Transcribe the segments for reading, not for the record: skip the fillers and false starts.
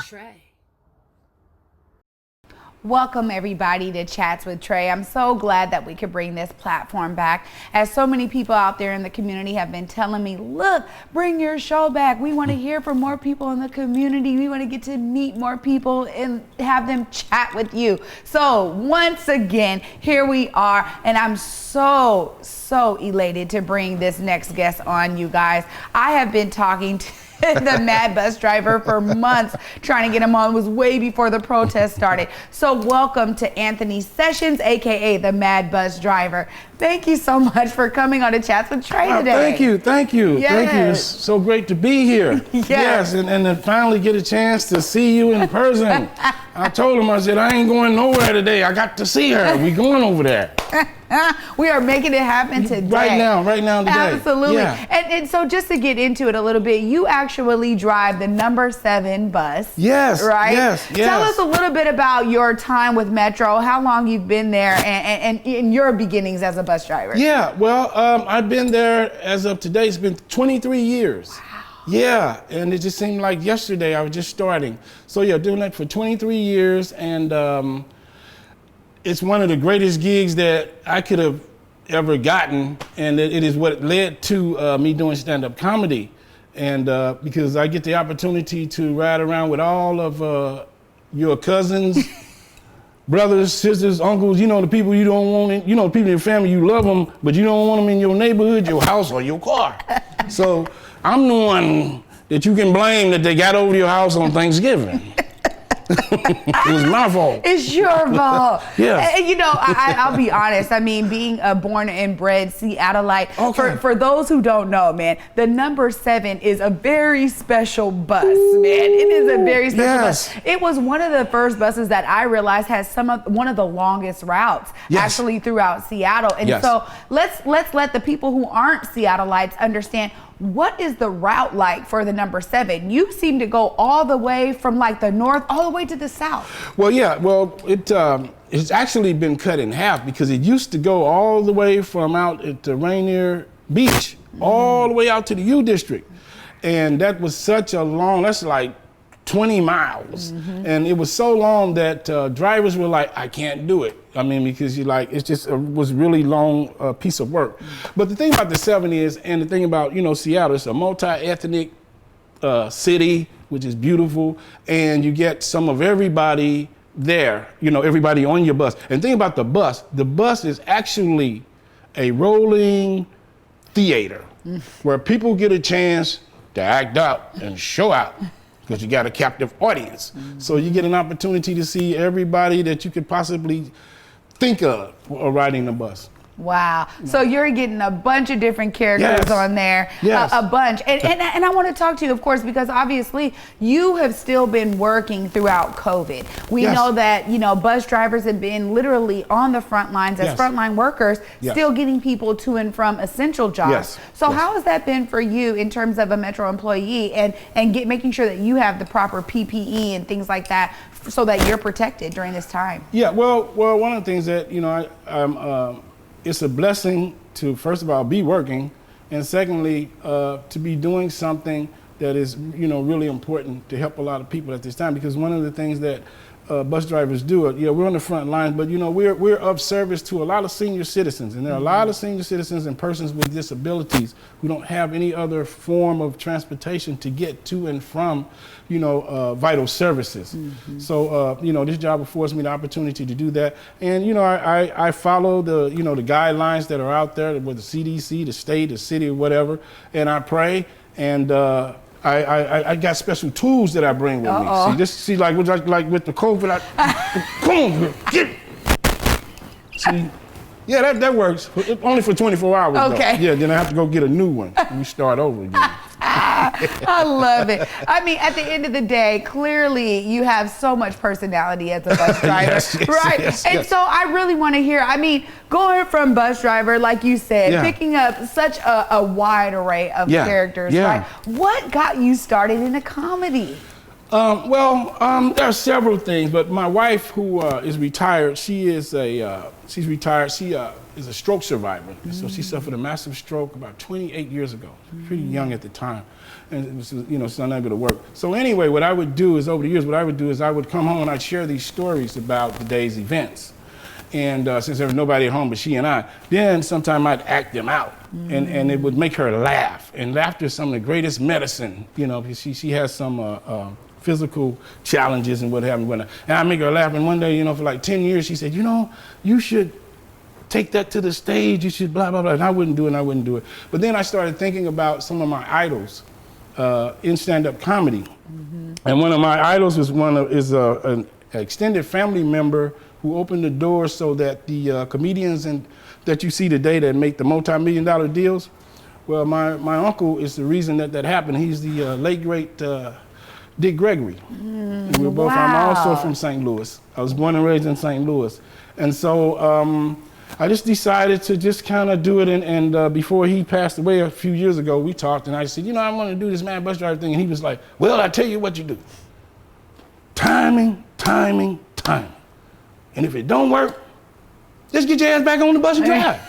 Trae. Welcome everybody to Chats with Trae. I'm so glad that we could bring this platform back, as so many people out there in the community have been telling me, look, bring your show back. We want to hear from more people in the community. We want to get to meet more people and have them chat with you. So once again, here we are, and I'm so elated to bring this next guest on, you guys. I have been talking to the mad bus driver for months, trying to get him on. It was way before the protest started. So welcome to Anthony Sessions, aka the mad bus driver. Thank you so much for coming on to Chats with Trae today. Thank you. It's so great to be here. Yes, and to finally get a chance to see you in person. I told him, I said, I ain't going nowhere today. I got to see her. We going over there. We are making it happen today. Right now today. Absolutely. Yeah. And so just to get into it a little bit, you actually drive the number 7 bus. Yes. Right? Yes. Tell us a little bit about your time with Metro, how long you've been there, and your beginnings as a bus driver. Yeah, well, I've been there as of today. It's been 23 years. Wow. Yeah, and it just seemed like yesterday I was just starting. So yeah, doing that for 23 years, and it's one of the greatest gigs that I could have ever gotten, and it is what led to me doing stand-up comedy. And because I get the opportunity to ride around with all of your cousins, brothers, sisters, uncles, you know, the people you don't want, you know, people in your family, you love them, but you don't want them in your neighborhood, your house, or your car. So I'm the one that you can blame that they got over to your house on Thanksgiving. It was my fault. It's your fault. Yeah. And, you know, I'll be honest. I mean, being a born and bred Seattleite, okay. for those who don't know, man, the number 7 is a very special bus, man. It is a very special bus. It was one of the first buses that I realized has one of the longest routes actually throughout Seattle. And so let's let the people who aren't Seattleites understand, what is the route like for the number 7? You seem to go all the way from like the north all the way to the south. Well, yeah. Well, it's actually been cut in half, because it used to go all the way from out at the Rainier Beach, all the way out to the U District. And that was such a long, that's like 20 miles. And it was so long that drivers were like, I can't do it. I mean, because it's just was really long piece of work. But the thing about the 7 is, and the thing about, you know, Seattle, it's a multi-ethnic city, which is beautiful. And you get some of everybody there, you know, everybody on your bus. And the thing about the bus is actually a rolling theater where people get a chance to act out and show out, because you got a captive audience. So you get an opportunity to see everybody that you could possibly think of riding the bus. Wow. So you're getting a bunch of different characters on there, a bunch. And I want to talk to you, of course, because obviously you have still been working throughout COVID. We know that, you know, bus drivers have been literally on the front lines as frontline workers, still getting people to and from essential jobs. So how has that been for you in terms of a Metro employee and making sure that you have the proper PPE and things like that so that you're protected during this time? Yeah, well, one of the things that, you know, it's a blessing to, first of all, be working, and secondly, to be doing something that is, you know, really important to help a lot of people at this time. Because one of the things that bus drivers do, we're on the front lines, but, you know, we're of service to a lot of senior citizens, and there are a lot of senior citizens and persons with disabilities who don't have any other form of transportation to get to and from, you know, vital services. So, you know, this job affords me the opportunity to do that. And, you know, I follow the, you know, the guidelines that are out there with the CDC, the state, the city, or whatever, and I pray, and I got special tools that I bring with me. See, like with the COVID, boom, see, yeah, that works. Only for 24 hours. Okay. Though. Yeah, then I have to go get a new one. And we start over again. I love it. I mean, at the end of the day, clearly you have so much personality as a bus driver, right? And so I really want to hear, I mean, going from bus driver, like you said, picking up such a wide array of characters, right? What got you started in a comedy? Well, there are several things, but my wife, who is retired, she's retired. is a stroke survivor. So she suffered a massive stroke about 28 years ago, pretty young at the time. And it was, she's unable to work. So anyway, what I would do is, over the years, I would come home and I'd share these stories about the day's events. And since there was nobody at home but she and I, then sometime I'd act them out. And it would make her laugh. And laughter is some of the greatest medicine, because she has some physical challenges and what have you. And I make her laugh. And one day, for like 10 years, she said, you should take that to the stage. You should blah, blah, blah. And I wouldn't do it. But then I started thinking about some of my idols in stand-up comedy. And one of my idols is an extended family member who opened the door so that the comedians that you see today that make the multi-million-dollar deals, well, my uncle is the reason that happened. He's the late, great Dick Gregory. And we're both, I'm also from St. Louis. I was born and raised in St. Louis. And so I just decided to just kind of do it. And before he passed away a few years ago, we talked and I said, I want to do this mad bus driver thing. And he was like, well, I tell you what you do. Timing. And if it don't work, just get your ass back on the bus and drive.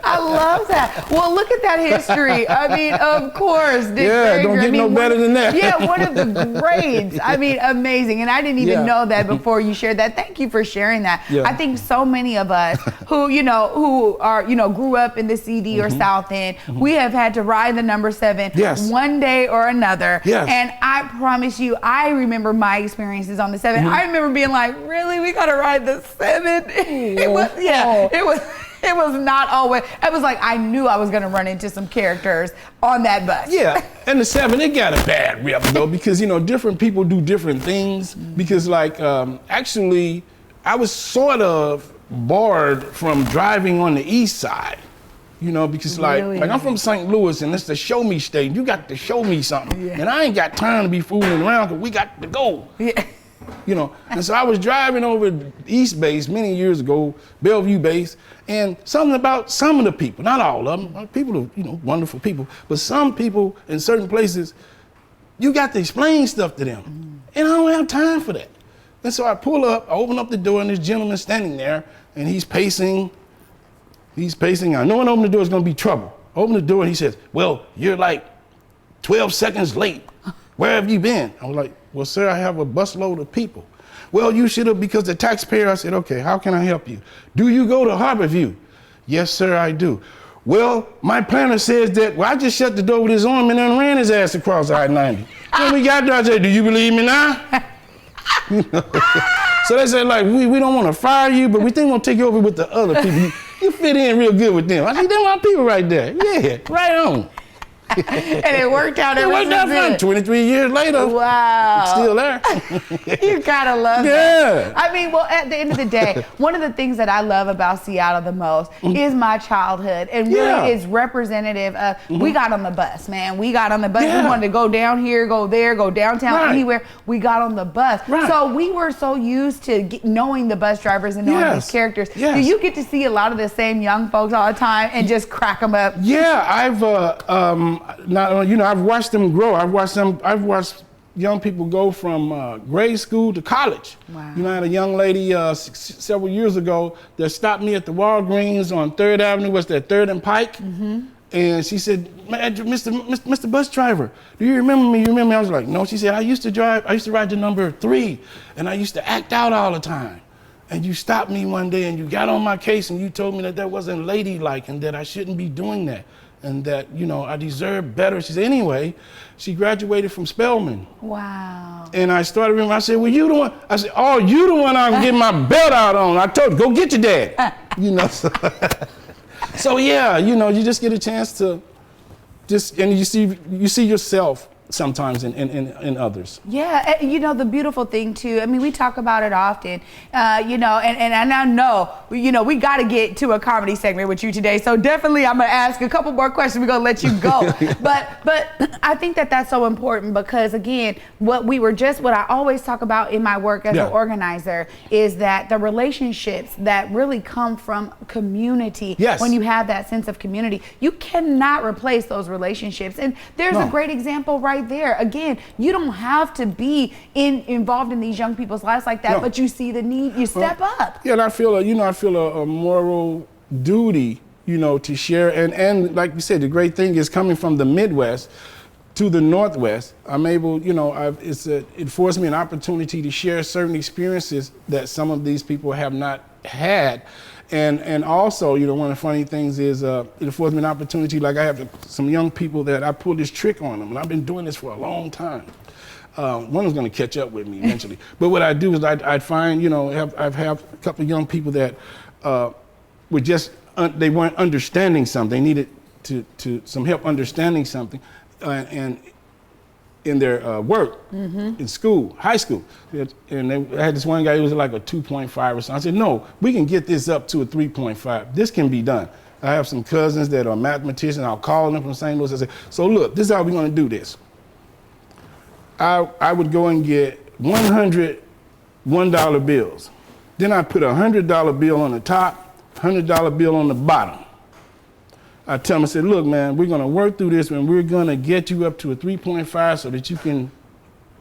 I love that. Well, look at that history. I mean, of course, Dick Gregory. Don't get no better than that. Yeah, one of the greats. I mean, amazing. And I didn't even know that before you shared that. Thank you for sharing that. Yeah. I think so many of us who are, grew up in the CD or South End, we have had to ride the number 7 one day or another. Yes. And I promise you, I remember my experiences on the 7. I remember being like, really, we got to ride the 7? It was, it was not always. It was like I knew I was going to run into some characters on that bus. Yeah, and the 7, it got a bad rep though because different people do different things. Because actually, I was sort of barred from driving on the east side. Because like I'm from St. Louis and it's the show me state. You got to show me something, and I ain't got time to be fooling around because we got to go. Yeah. And so I was driving over East Base many years ago, Bellevue Base, and something about some of the people, not all of them, people are, wonderful people, but some people in certain places, you got to explain stuff to them. And I don't have time for that. And so I pull up, I open up the door, and this gentleman's standing there, and he's pacing. I know when I open the door, it's going to be trouble. I open the door, and he says, well, you're like 12 seconds late. Where have you been? I was like, well, sir, I have a busload of people. Well, you should have, because the taxpayer. I said, okay, how can I help you? Do you go to Harborview? Yes, sir, I do. Well, my planner says that, I just shut the door with his arm and then ran his ass across I-90. When we got there, I said, do you believe me now? So they said, we don't want to fire you, but we think we'll take you over with the other people. You fit in real good with them. I said, they're my people right there. Yeah, right on. And it worked out. It worked out fine. 23 years later. Wow. It's still there. You gotta love that. I mean, well, at the end of the day, one of the things that I love about Seattle the most is my childhood. And really is representative of, we got on the bus, man. We got on the bus. We wanted to go down here, go there, go downtown, anywhere. We got on the bus. So we were so used to knowing the bus drivers and knowing these characters. Do you get to see a lot of the same young folks all the time and just crack them up? Yeah, I've watched them grow. I've watched young people go from grade school to college. Wow. I had a young lady several years ago that stopped me at the Walgreens on 3rd Avenue, what's that, 3rd and Pike? And she said, Mr. Bus Driver, do you remember me? You remember me? I was like, no. She said, I used to ride the number 3, and I used to act out all the time. And you stopped me one day and you got on my case and you told me that wasn't ladylike and that I shouldn't be doing that. And that, I deserve better. She said, anyway, she graduated from Spelman. Wow. And I started remembering, I said, well, you the one. I said, oh, you the one I'm getting my belt out on. I told you, go get your dad. So yeah, you just get a chance to and you see yourself sometimes in others. Yeah, the beautiful thing too, I mean, we talk about it often, and I know, we got to get to a comedy segment with you today, so definitely I'm going to ask a couple more questions. We're going to let you go. but I think that's so important because, again, what I always talk about in my work as an organizer is that the relationships that really come from community, when you have that sense of community, you cannot replace those relationships. And there's a great example right right there. Again, you don't have to be involved in these young people's lives like that, but you see the need, you step up. Yeah, and I feel a moral duty, to share. And like you said, the great thing is coming from the Midwest to the Northwest, I'm able, it affords me an opportunity to share certain experiences that some of these people have not had. And also, one of the funny things is it affords me an opportunity, like I have some young people that I pull this trick on them, and I've been doing this for a long time. One is going to catch up with me eventually. But what I do is I'd find, I've had a couple of young people that were just, they weren't understanding something. They needed to some help understanding something. And in their work, in school, high school. And I had this one guy who was like a 2.5 or something. I said, no, we can get this up to a 3.5. This can be done. I have some cousins that are mathematicians. I'll call them from St. Louis. I say, so look, this is how we're going to do this. I would go and get 100 $1 bills. Then I put a $100 bill on the top, $100 bill on the bottom. I tell them, I said, look, man, we're going to work through this and we're going to get you up to a 3.5 so that you can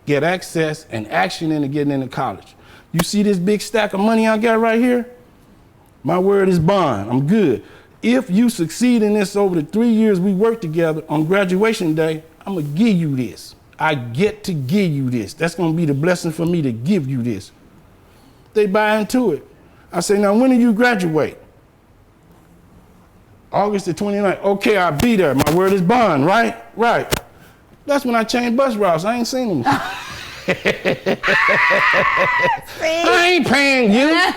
get access and action into getting into college. You see this big stack of money I got right here? My word is bond. I'm good. If you succeed in this over the 3 years we work together, on graduation day, I'm going to give you this. I get to give you this. That's going to be the blessing for me to give you this. They buy into it. I say, now, when do you graduate? August the 29th. Okay, I'll be there. My word is bond, right? Right. That's when I changed bus routes. I ain't seen them. I ain't paying you.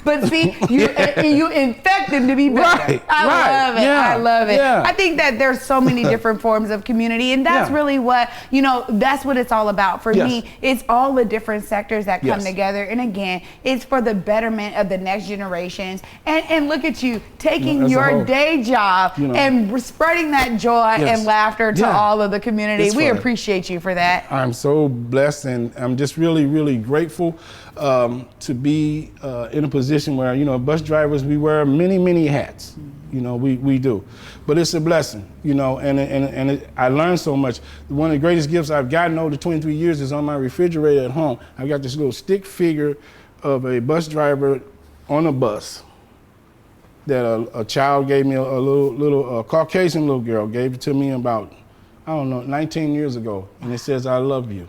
But see, you infect them to be better. Right, I love it. Yeah, I love it. Yeah. I think that there's so many different forms of community, and that's really what, that's what it's all about. For me, it's all the different sectors that come together. And again, it's for the betterment of the next generations. And look at you, taking your day job and spreading that joy and laughter to all of the community. We appreciate you for that. I'm so blessed, and I'm just really, really grateful to be in a position where, bus drivers, we wear many, many hats. We do. But it's a blessing, and I learned so much. One of the greatest gifts I've gotten over the 23 years is on my refrigerator at home. I've got this little stick figure of a bus driver on a bus that a child gave me, a little Caucasian little girl gave it to me about, 19 years ago. And it says, I love you.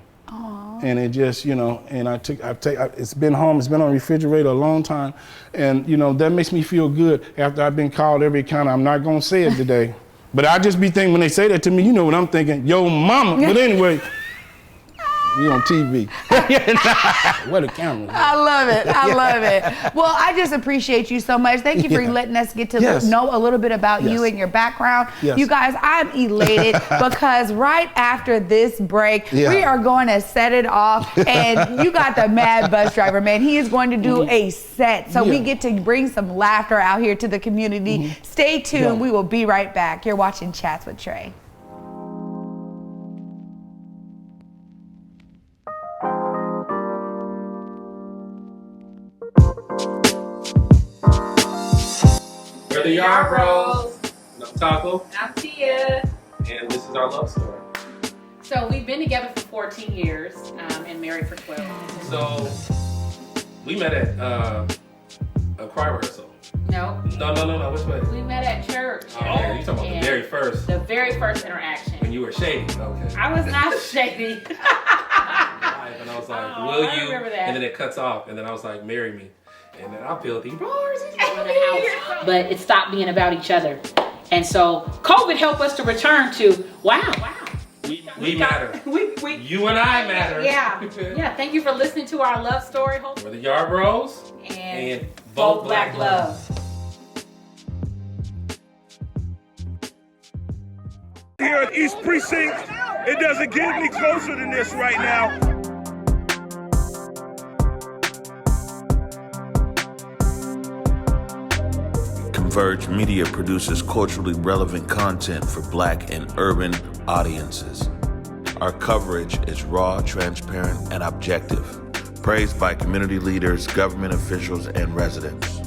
And it just, and it's been home, it's been on the refrigerator a long time. And, that makes me feel good after I've been called every kind of, I'm not going to say it today. But I just be thinking, when they say that to me, you know what I'm thinking, yo mama. But anyway, we on TV. What a camera. I love it. I love it. Well, I just appreciate you so much. Thank you for letting us get to know a little bit about you and your background. You guys, I'm elated because right after this break, we are going to set it off. And you got the mad bus driver, man. He is going to do a set. So we get to bring some laughter out here to the community. Stay tuned. We will be right back. You're watching Chats with Trae. We're the Yard Bros. I'm Taco. I'm Tia. And this is our love story. So we've been together for 14 years and married for 12. So we met at a choir rehearsal. No. Which way? We met at church. Oh, yeah, you're talking about the very first. The very first interaction. When you were shady. Okay. I was not shady. And I was like, will you? I remember that. And then it cuts off. And then I was like, marry me. And then I peeled these bars. But it stopped being about each other. And so COVID helped us to return to, wow. We matter. You and I matter. Yeah. Thank you for listening to our love story. We're the Yard Bros. And vote Black Love. Here at East Precinct, it doesn't get any closer than this right now. Converge Media produces culturally relevant content for Black and urban audiences. Our coverage is raw, transparent, and objective, praised by community leaders, government officials, and residents.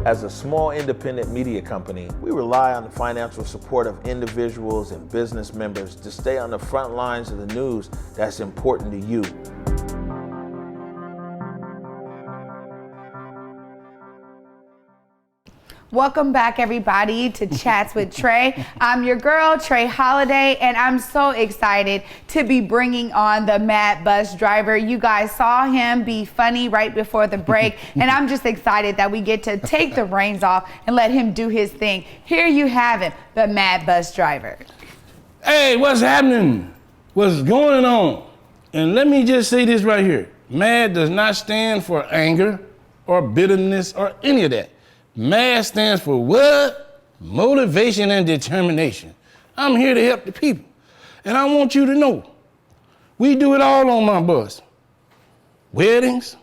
As a small independent media company, we rely on the financial support of individuals and business members to stay on the front lines of the news that's important to you. Welcome back, everybody, to Chats with Trae. I'm your girl, Trae Holiday, and I'm so excited to be bringing on the Mad Bus Driver. You guys saw him be funny right before the break, and I'm just excited that we get to take the reins off and let him do his thing. Here you have it, the Mad Bus Driver. Hey, what's happening? What's going on? And let me just say this right here. MAD does not stand for anger or bitterness or any of that. MAD stands for what? Motivation and determination. I'm here to help the people. And I want you to know, we do it all on my bus. Weddings,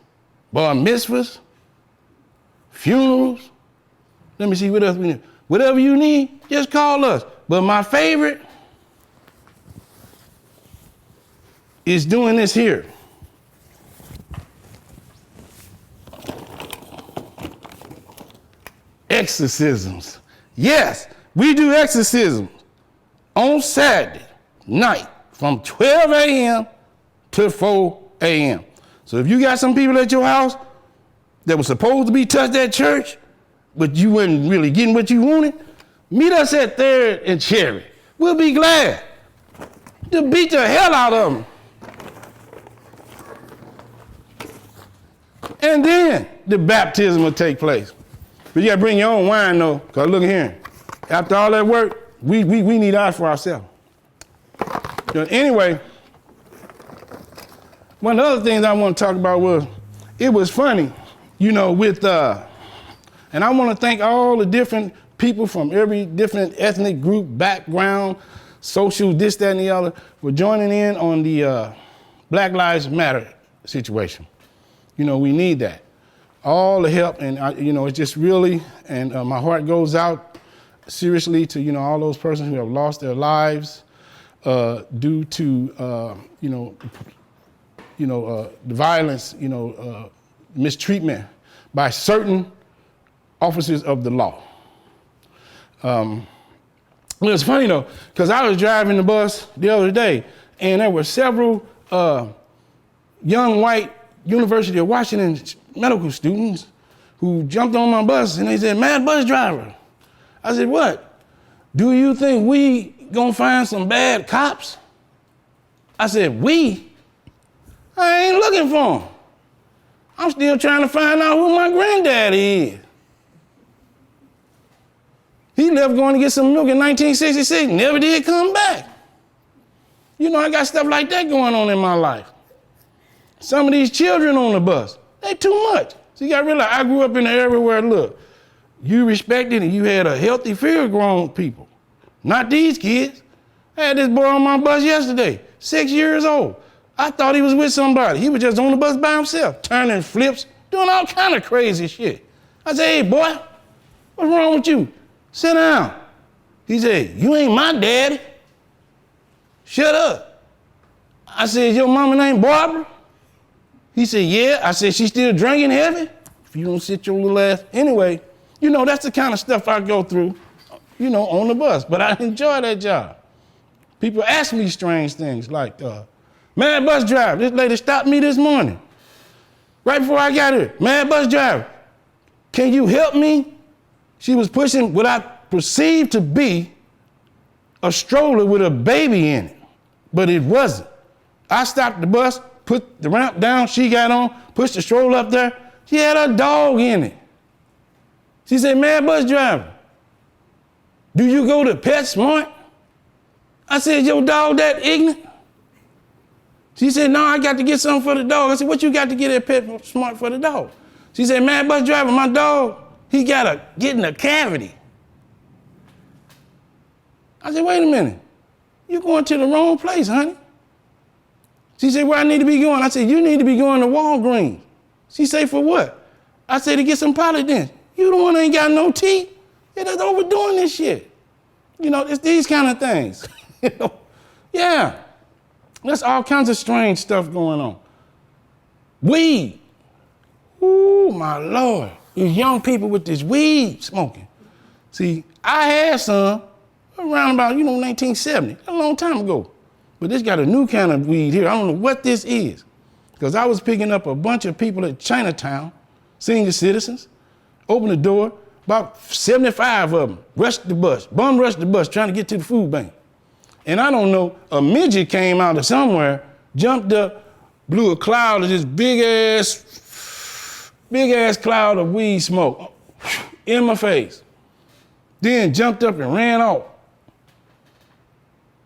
bar mitzvahs, funerals. Let me see what else we need. Whatever you need, just call us. But my favorite is doing this here. Exorcisms. Yes, we do exorcisms on Saturday night from 12 a.m. to 4 a.m. So if you got some people at your house that were supposed to be touched at church, but you weren't really getting what you wanted, meet us at 3rd and Cherry. We'll be glad to beat the hell out of them. And then the baptism will take place. But you gotta bring your own wine though, cause look here, after all that work, we need ours for ourselves. So anyway, one of the other things I want to talk about was, it was funny, you know, with, and I want to thank all the different people from every different ethnic group, background, social, this, that, and the other, for joining in on the Black Lives Matter situation. You know, we need that. All the help, and you know, it's just really, and my heart goes out seriously to, you know, all those persons who have lost their lives due to, the violence, mistreatment by certain officers of the law. Well, it's funny though, because I was driving the bus the other day, and there were several young white University of Washington medical students who jumped on my bus and they said, "Mad Bus Driver." I said, "What? Do you think we gonna find some bad cops?" I said, "We? I ain't looking for them. I'm still trying to find out who my granddaddy is. He left going to get some milk in 1966, never did come back." You know, I got stuff like that going on in my life. Some of these children on the bus, they too much. So you gotta realize, I grew up in an area where, look, you respected and you had a healthy fear of grown people. Not these kids. I had this boy on my bus yesterday, 6 years old. I thought he was with somebody. He was just on the bus by himself, turning flips, doing all kind of crazy shit. I said, "Hey boy, what's wrong with you? Sit down." He said, "You ain't my daddy. Shut up." I said, "Your mama named Barbara?" He said, "Yeah." I said, "She still drinking heavy? If you don't sit your little ass." Anyway, you know, that's the kind of stuff I go through, you know, on the bus. But I enjoy that job. People ask me strange things like, "Mad Bus Driver, this lady stopped me this morning, right before I got here. Mad Bus Driver, can you help me?" She was pushing what I perceived to be a stroller with a baby in it, but it wasn't. I stopped the bus, put the ramp down, she got on, pushed the stroller up there. She had a dog in it. She said, "Mad Bus Driver, do you go to PetSmart?" I said, "Your dog that ignorant?" She said, "No, I got to get something for the dog." I said, "What you got to get at PetSmart for the dog?" She said, "Mad Bus Driver, my dog, he getting a cavity." I said, "Wait a minute, you're going to the wrong place, honey." She said, "Where I need to be going?" I said, "You need to be going to Walgreens." She said, "For what?" I said, "To get some polydents." "You the one that ain't got no teeth? Yeah, that's overdoing this shit." You know, it's these kind of things. You know? Yeah, there's all kinds of strange stuff going on. Weed, ooh, my Lord. These young people with this weed smoking. See, I had some around about, 1970, a long time ago. But this got a new kind of weed here. I don't know what this is. Because I was picking up a bunch of people at Chinatown, senior citizens, opened the door, about 75 of them rushed the bus, trying to get to the food bank. And I don't know, a midget came out of somewhere, jumped up, blew a cloud of this big ass cloud of weed smoke in my face. Then jumped up and ran off.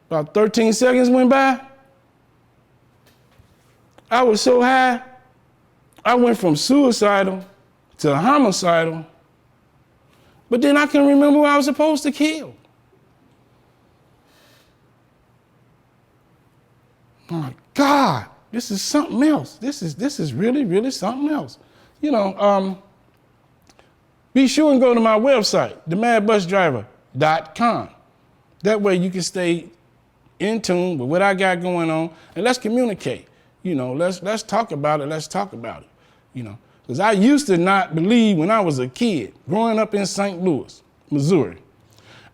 About 13 seconds went by. I was so high, I went from suicidal to homicidal, but then I couldn't remember who I was supposed to kill. Oh my God, this is something else. This is really, really something else. Be sure and go to my website, themadbusdriver.com. That way you can stay in tune with what I got going on, and let's communicate. Let's talk about it. Because I used to not believe when I was a kid, growing up in St. Louis, Missouri.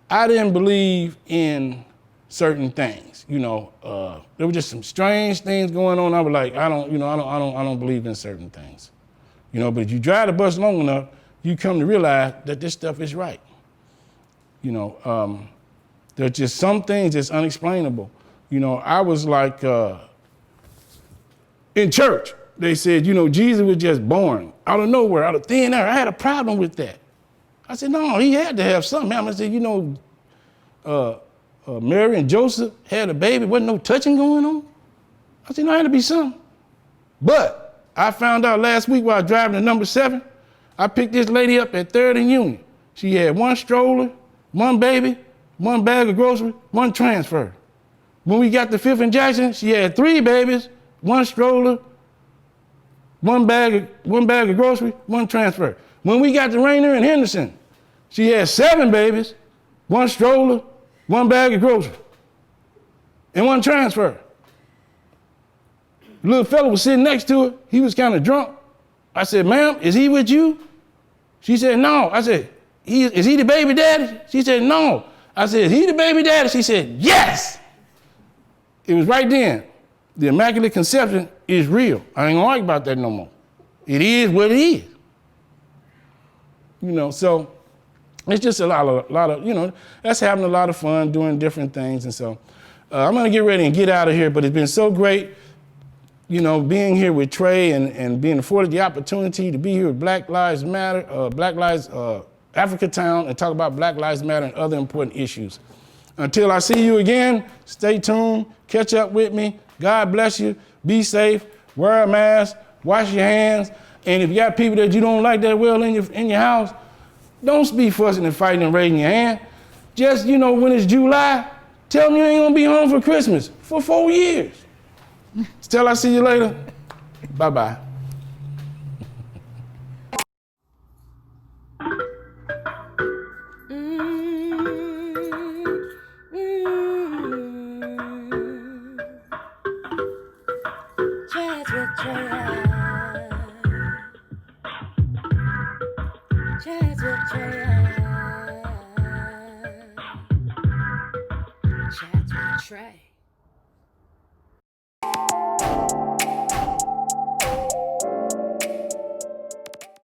I didn't believe in certain things. There were just some strange things going on. I was like, I don't believe in certain things. But if you drive the bus long enough, you come to realize that this stuff is right. There's just some things that's unexplainable. I was like, in church, they said, Jesus was just born out of nowhere, out of thin air. I had a problem with that. I said, no, he had to have something. I said, Mary and Joseph had a baby, wasn't no touching going on. I said, no, it had to be something. But I found out last week while I was driving to number 7, I picked this lady up at 3rd and Union. She had 1 stroller, 1 baby, 1 bag of groceries, 1 transfer. When we got to 5th and Jackson, she had 3 babies, 1 stroller, 1 bag of groceries, 1 transfer. When we got to Rainier and Henderson, she had 7 babies, 1 stroller, 1 bag of groceries, and 1 transfer. The little fella was sitting next to her. He was kind of drunk. I said, ma'am, is he with you? She said, no. I said, is he the baby daddy? She said, no. I said, is he the baby daddy? She said, yes. It was right then. The Immaculate Conception is real. I ain't gonna argue about that no more. It is what it is. So it's just a lot of, that's having a lot of fun, doing different things. And so I'm gonna get ready and get out of here, but it's been so great, being here with Trae and being afforded the opportunity to be here with Black Lives Matter, Africa Town, and talk about Black Lives Matter and other important issues. Until I see you again, stay tuned, catch up with me. God bless you, be safe, wear a mask, wash your hands, and if you got people that you don't like that well in your house, don't be fussing and fighting and raising your hand. Just, when it's July, tell them you ain't gonna be home for Christmas for 4 years. Till I see you later, bye-bye. Chats with Trae.